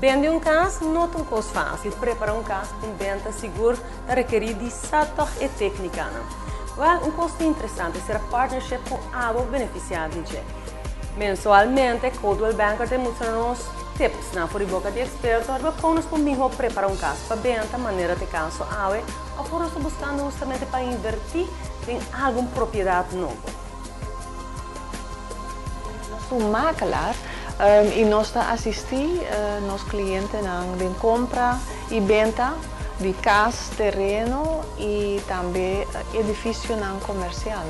Vender um caso não é uma coisa fácil. Preparar um caso com venda seguro requer de sator e técnica. Um custo interessante ser a partnership com algo beneficiado de. Mensualmente, Coldwell Banker te mostra tips na fora boca de expertos para como nós podemos preparar um caso para venda, maneira de caso awe, ou por nós buscando justamente para invertir em alguma propriedade nova. Nós makelaar e nós assistimos nossos clientes na compra e venda de casa, terreno e também edifício comercial.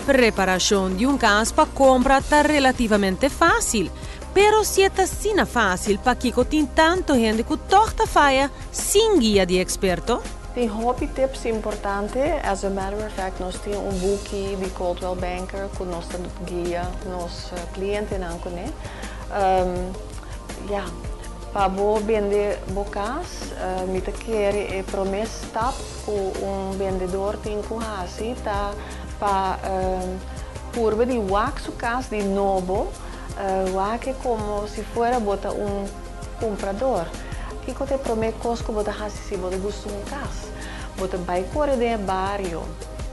Preparação de um caso para compra está relativamente fácil, pero se é assim fácil para que tem tanto gente que torta faia sem guia de experto. Tem hobby tips importante. As a matter of fact, nós temos boekje de Coldwell Banker que nós guia nos clientes não conhecem. Para vender bocas, me quer promessa stap que vendedor tem que fazer para curva de wax cas de novo, wax como se fosse botar comprador. Que te promete que você fazer se você gosta de casa. Você vai correr de bairro,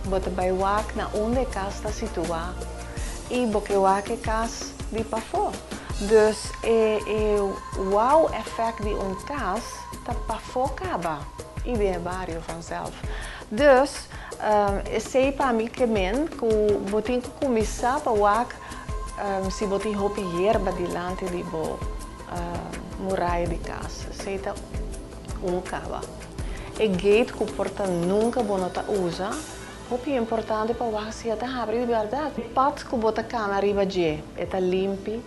você vai wax na onde casa está situada e você wax casa de para fora. Dus o wow effect de casa está para fora e de bairro vanzelf. Dus sei para mim que você tem que começar para wax se você tem roupa erva delante de muralha de casa. Sei tá cava. E gate que porta nunca bonota usa. Roupa é importante para wax se tá abre de verdade. Pat que bota cana arriba de, tá limpo.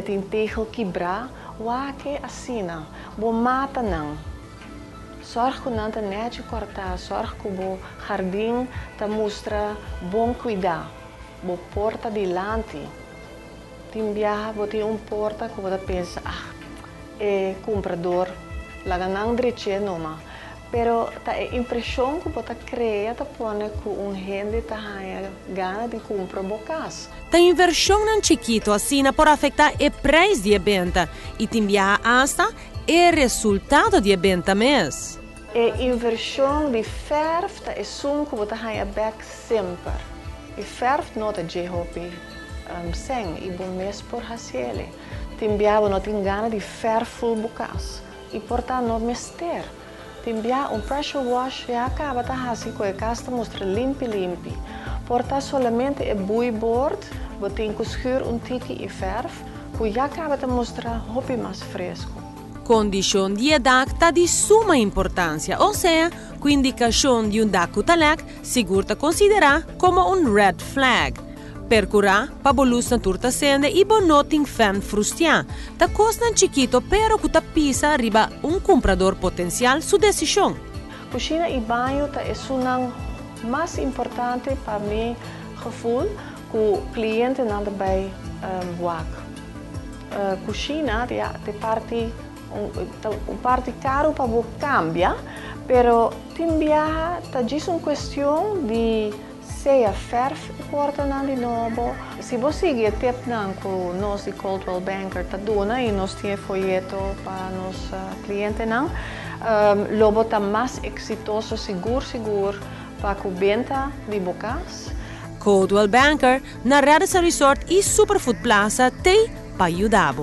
Tem tegel quebrar, waque assina, bo mata não. Zorg que não te net cortar, zorg que o jardim te mostra bom cuidar, bo porta delante. Tem viaja, bo tem porta que você pensa, comprador, lá não direito noma. Pero a impressão que você cria te põe que gente tem gana de comprar bocas. A inversão não chiquito assim por afetar o preço de venda e também hasta o resultado de venda mesmo. A inversão de verf é som que você tem back sempre. E verf não é de hobby sem e bom mesmo por fazer. Também não tem gana de verf bocas e portanto não mister. Timbia pressure wash e acaba tá assim com a casa mostra limpo. Porta somente o buibord, você tem que escolher tiki e verf, que já acaba de mostrar hobby mais fresco. Condição de DAC está de suma importância, ou seja, a indicação de DAC talek segura considerar como red flag. Percurar para bolus na turta sende e bonoting fan frustrar. Ta costa chiquito pero que ta pisa arriba comprador potencial su decisão. Cozinha e banho é o mais importante para mim gevoel que o cliente não vai wak. Cozinha é parte caro para você cambiar, pero também é uma questão de seja verf porta de novo. Se você seguir o tip que nós de Coldwell Banker está dando e nós temos folheto para os clientes, logo está mais exitoso, seguro para a venda de bocas. Coldwell Banker, na Radisson Resort e Superfood Plaza, tem para ajudar.